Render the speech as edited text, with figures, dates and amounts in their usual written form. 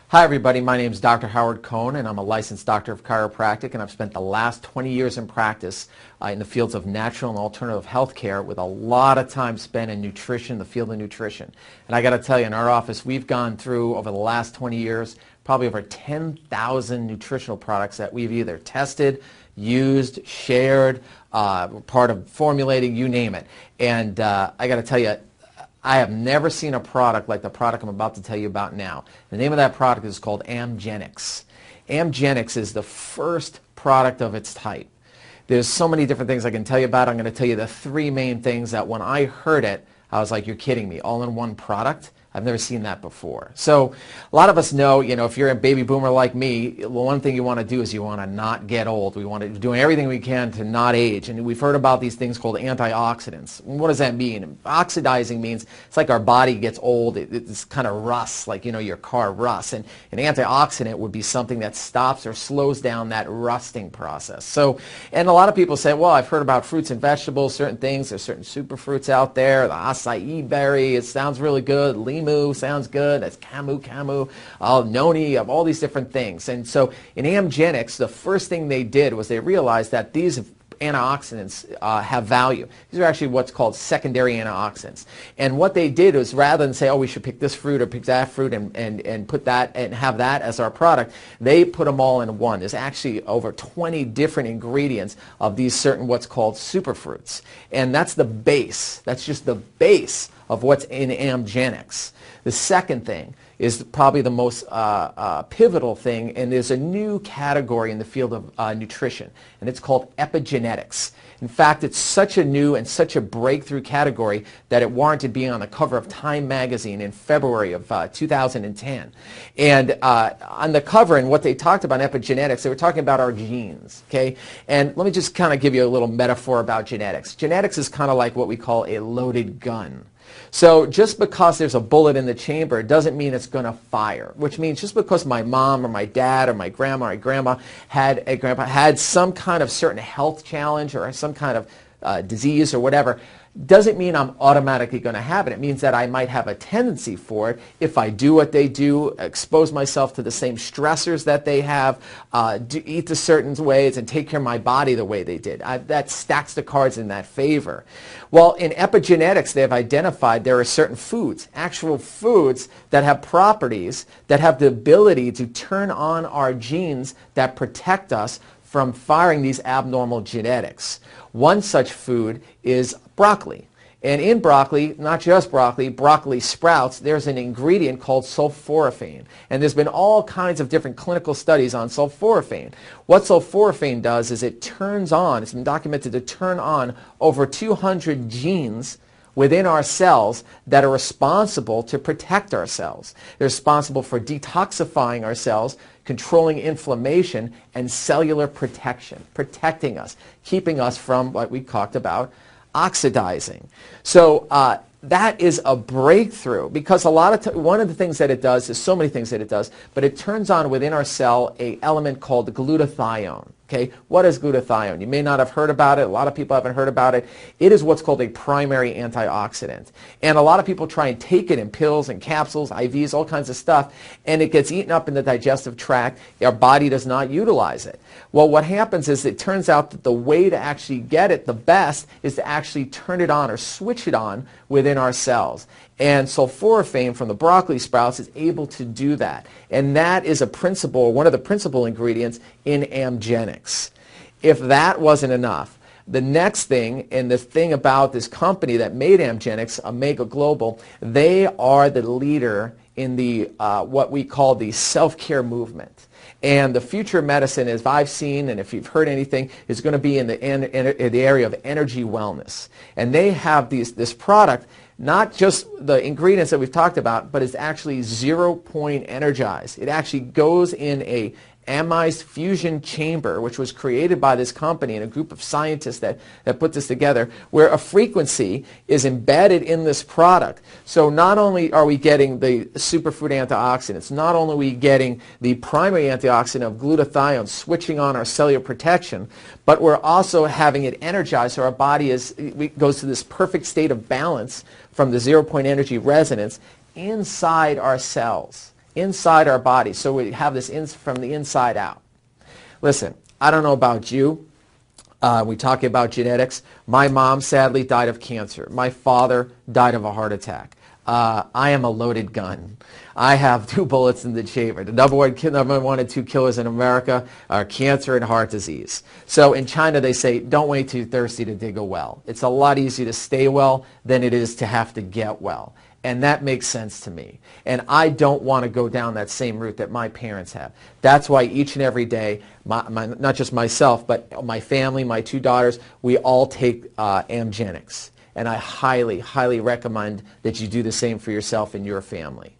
Hi everybody, my name is Dr. Howard Cohn and I'm a licensed doctor of chiropractic, and I've spent the last 20 years in practice in the fields of natural and alternative health care, with a lot of time spent in nutrition, the field of nutrition. And I got to tell you, in our office we've gone through over the last 20 years probably over 10,000 nutritional products that we've either tested, used, shared, part of formulating, you name it. And I got to tell you, I have never seen a product like the product I'm about to tell you about now. The name of that product is called AMGenex. AMGenex is the first product of its type. There's so many different things I can tell you about. I'm going to tell you the three main things that when I heard it, I was like, you're kidding me, all in one product? I've never seen that before. So a lot of us know, if you're a baby boomer like me, the one thing you want to do is you want to not get old. We want to do everything we can to not age. And we've heard about these things called antioxidants. What does that mean? Oxidizing means it's like our body gets old. It's kind of rusts, like, your car rusts. And an antioxidant would be something that stops or slows down that rusting process. So, and a lot of people say, well, I've heard about fruits and vegetables, certain things. There's certain superfruits out there. The acai berry, it sounds really good. Limu sounds good. That's camu, noni, of all these different things. And so in AMGenex, the first thing they did was they realized that these antioxidants have value. These are actually what's called secondary antioxidants. And what they did was, rather than say, oh, we should pick this fruit or pick that fruit and put that and have that as our product, they put them all in one. There's actually over 20 different ingredients of these certain what's called superfruits. And that's the base. That's just the base of what's in AMGenex. The second thing is probably the most pivotal thing, and there's a new category in the field of nutrition, and it's called epigenetics. In fact, it's such a new and such a breakthrough category that it warranted being on the cover of Time magazine in February of 2010. And on the cover, and what they talked about in epigenetics, they were talking about our genes, okay? And let me just kind of give you a little metaphor about genetics. Genetics is kind of like what we call a loaded gun. So just because there's a bullet in the chamber doesn't mean it's going to fire, which means just because my mom or my dad or my grandma or grandma had some kind of certain health challenge or some kind of disease or whatever, doesn't mean I'm automatically going to have it. It means that I might have a tendency for it if I do what they do, expose myself to the same stressors that they have, eat the certain ways, and take care of my body the way they did. That stacks the cards in that favor. Well, in epigenetics, they have identified there are certain foods, actual foods, that have properties that have the ability to turn on our genes that protect us from firing these abnormal genetics. One such food is broccoli. And in broccoli, not just broccoli sprouts, there's an ingredient called sulforaphane. And there's been all kinds of different clinical studies on sulforaphane. What sulforaphane does is it turns on, it's been documented to turn on over 200 genes within our cells that are responsible to protect our cells. They're responsible for detoxifying our cells, controlling inflammation, and cellular protection, protecting us, keeping us from what we talked about, oxidizing. So that is a breakthrough, because one of the things that it does is so many things that it does, but it turns on within our cell an element called glutathione. Okay, what is glutathione? You may not have heard about it. A lot of people haven't heard about it. It is what's called a primary antioxidant. And a lot of people try and take it in pills and capsules, IVs, all kinds of stuff, and it gets eaten up in the digestive tract. Our body does not utilize it. Well, what happens is it turns out that the way to actually get it the best is to actually turn it on or switch it on within our cells. And sulforaphane from the broccoli sprouts is able to do that. And that is a principle, one of the principal ingredients in AMGenex. If that wasn't enough, the next thing, and the thing about this company that made AMGenex, Omega Global, they are the leader in the what we call the self-care movement. And the future of medicine, as I've seen, and if you've heard anything, is going to be in the area of energy wellness. And they have this product, not just the ingredients that we've talked about, but it's actually 0-point energized. It actually goes in a amized fusion chamber, which was created by this company and a group of scientists that put this together, where a frequency is embedded in this product. So not only are we getting the superfood antioxidants, not only are we getting the primary antioxidant of glutathione switching on our cellular protection, but we're also having it energized so our body goes to this perfect state of balance from the 0-point energy resonance inside our cells. inside our body. So we have this from the inside out. Listen, I don't know about you. We talk about genetics. My mom sadly died of cancer. My father died of a heart attack. I am a loaded gun. I have 2 bullets in the chamber. The number one and 2 killers in America are cancer and heart disease. So in China they say, don't wait till you're thirsty to dig a well. It's a lot easier to stay well than it is to have to get well. And that makes sense to me. And I don't want to go down that same route that my parents have. That's why each and every day, not just myself, but my family, my 2 daughters, we all take AMGenex. And I highly, highly recommend that you do the same for yourself and your family.